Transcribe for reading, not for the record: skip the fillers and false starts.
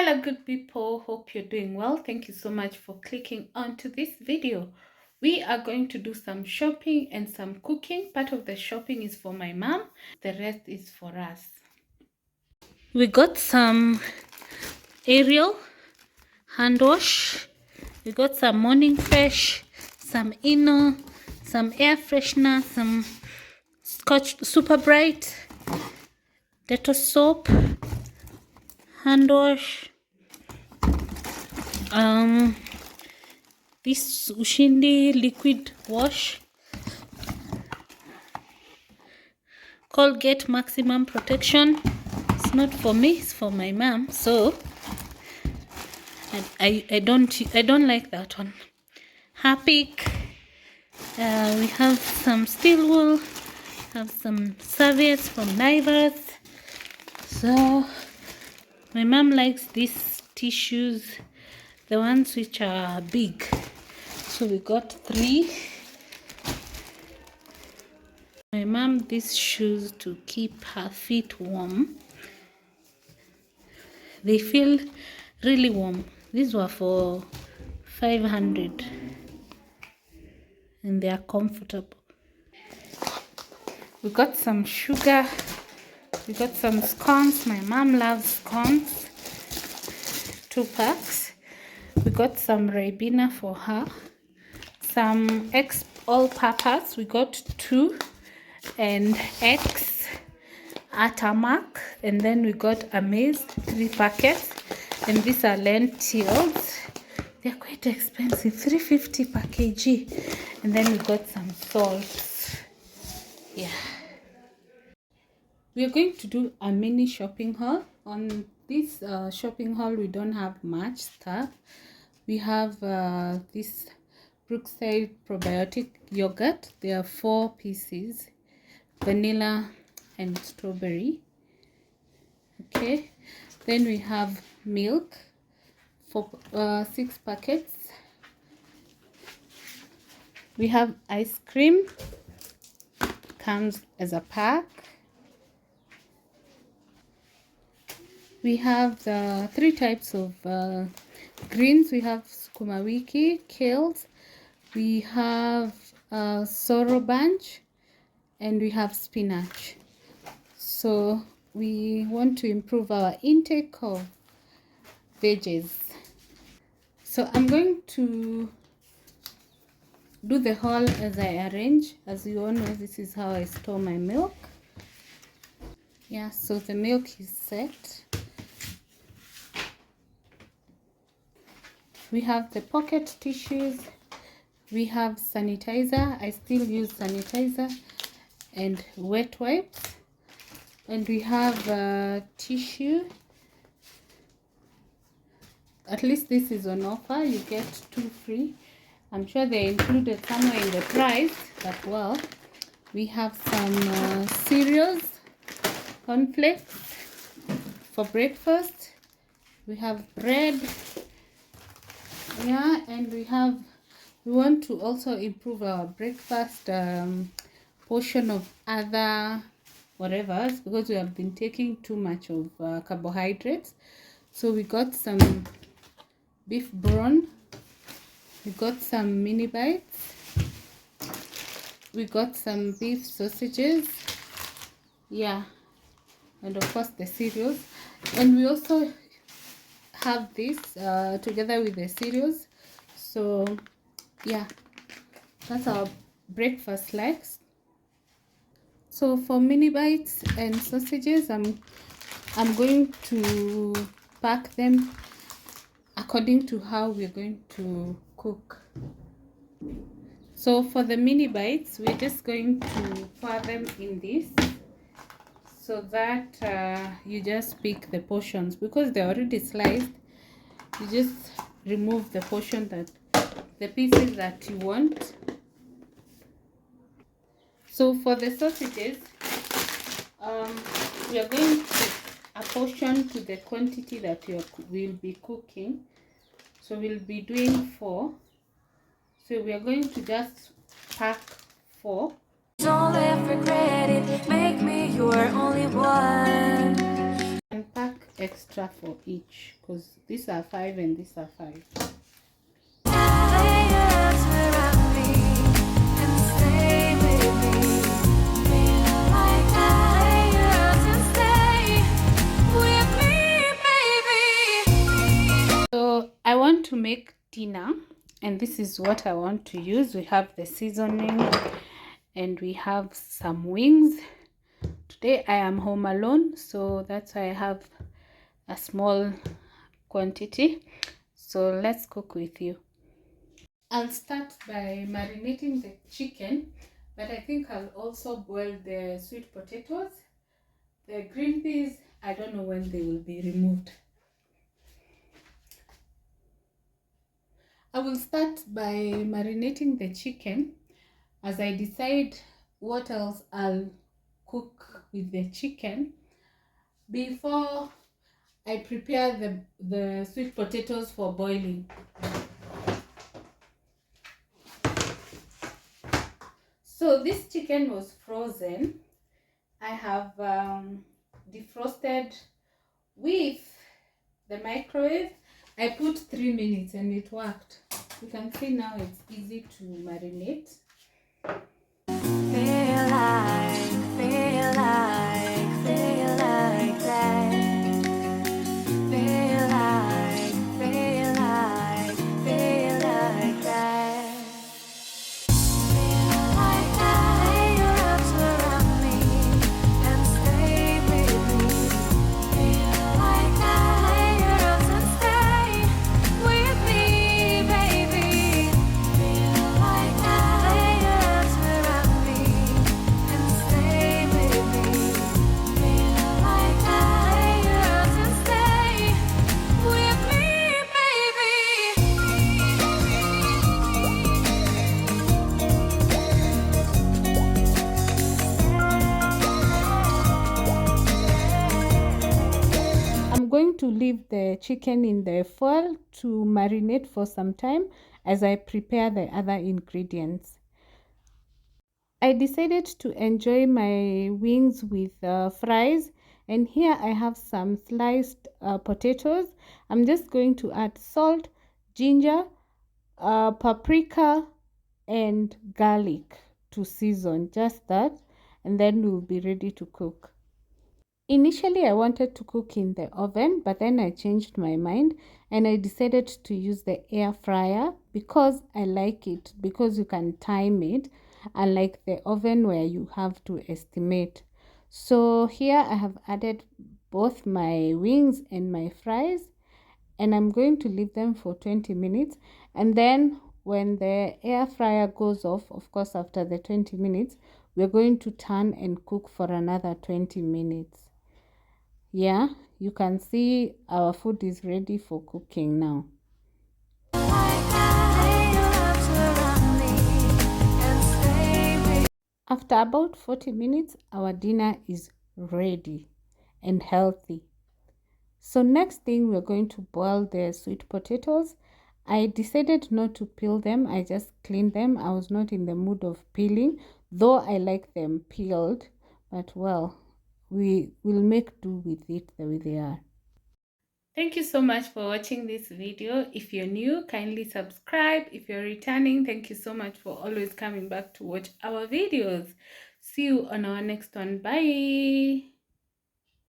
Hello good people, hope you're doing well. Thank you so much for clicking onto this video. We are going to do some shopping and some cooking. Part of the shopping is for my mom, the rest is for us. We got some Ariel hand wash, we got some Morning Fresh, some Inno, some air freshener, some Scotch Super Bright, Dettol soap, hand wash, this Ushindi liquid wash, Colgate maximum protection. It's not for me, it's for my mom, so I don't like that one. Harpic, we have some steel wool, have some serviettes from Naivas. So my mom likes these tissues, the ones which are big, so we got 3. My mom these shoes to keep her feet warm. They feel really warm. These were for 500 and they are comfortable. We got some sugar, we got some scones. My mom loves scones, 2 packs. We got some Ribena for her, some X all-purpose, we got 2, and X Atamak, and then we got Amaze 3 packets, and these are lentils. They're quite expensive, 350 per kg. And then we got some salt. Yeah, we are going to do a mini shopping haul. On this shopping haul we don't have much stuff. We have this Brookside probiotic yogurt. There are 4 pieces, vanilla and strawberry. Okay, then we have milk for 6 packets. We have ice cream, comes as a pack. We have the 3 types of greens. We have sukuma wiki, kales, we have sorrel bunch, and we have spinach. So we want to improve our intake of veggies. So I'm going to do the haul as I arrange. As you all know, this is how I store my milk. Yeah, so the milk is set. We have the pocket tissues, we have sanitizer. I still use sanitizer and wet wipes, and we have tissue. At least this is on offer, you get 2 free. I'm sure they're included somewhere in the price, but well, we have some cereals, cornflakes for breakfast. We have bread. Yeah, and we want to also improve our breakfast portion of other whatever, because we have been taking too much of carbohydrates. So we got some beef brawn, we got some mini bites, we got some beef sausages, yeah, and of course the cereals. And we also have this together with the cereals. So yeah, that's our breakfast likes. So for mini bites and sausages, I'm going to pack them according to how we're going to cook. So for the mini bites, we're just going to pour them in this, so that you just pick the portions, because they're already sliced. You just remove the portion, that the pieces that you want. So for the sausages, we are going to apportion to the quantity that we'll be cooking. So we'll be doing 4. So we are going to just pack 4. Don't live for credit, make me your only one. And pack extra for each, because these are 5 and these are 5. So I want to make dinner, and this is what I want to use. We have the seasoning and we have some wings. Today I am home alone, so that's why I have a small quantity. So let's cook with you. I'll start by marinating the chicken, but I think I'll also boil the sweet potatoes. The green peas, I don't know when they will be removed. I will start by marinating the chicken as I decide what else I'll cook with the chicken before I prepare the sweet potatoes for boiling. So this chicken was frozen. I have defrosted with the microwave. I put 3 minutes and it worked. You can see now it's easy to marinate. Feel like that. Feel like, that. Going to leave the chicken in the foil to marinate for some time as I prepare the other ingredients. I decided to enjoy my wings with fries, and here I have some sliced potatoes. I'm just going to add salt, ginger, paprika and garlic to season, just that, and then we'll be ready to cook. Initially, I wanted to cook in the oven, but then I changed my mind and I decided to use the air fryer because I like it, because you can time it, unlike the oven where you have to estimate. So here I have added both my wings and my fries, and I'm going to leave them for 20 minutes. And then when the air fryer goes off, of course, after the 20 minutes, we're going to turn and cook for another 20 minutes. Yeah, you can see our food is ready for cooking now. After about 40 minutes, our dinner is ready and healthy. So next thing, we're going to boil the sweet potatoes. I decided not to peel them. I just cleaned them. I was not in the mood of peeling, though I like them peeled, but well, we will make do with it the way they are. Thank you so much for watching this video. If you're new, kindly subscribe. If you're returning, thank you so much for always coming back to watch our videos. See you on our next one. Bye.